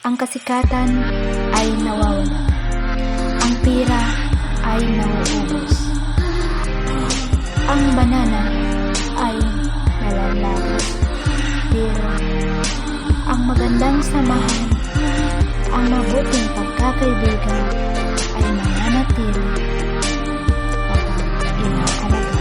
Ang kasikatan ay nawawala. Ang pira ay nauubos. Ang banana ay nalalagas. Pero ang magandang samahan, ang mabuting pagkakaibigan ay mananatili kapag inaalaga.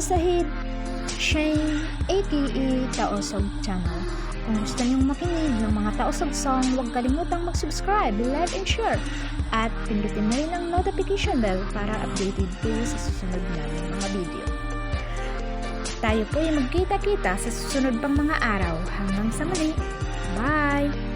Sahid, Shane, aka Taosog Channel. Kung gusto niyong makinig ng mga Taosog song, huwag kalimutang mag-subscribe, like, and share. At pindutin na rin ang notification bell para updated kayo sa susunod namin mga video. tayo po ay magkita-kita sa susunod pang mga araw. Hanggang sa muli. Bye!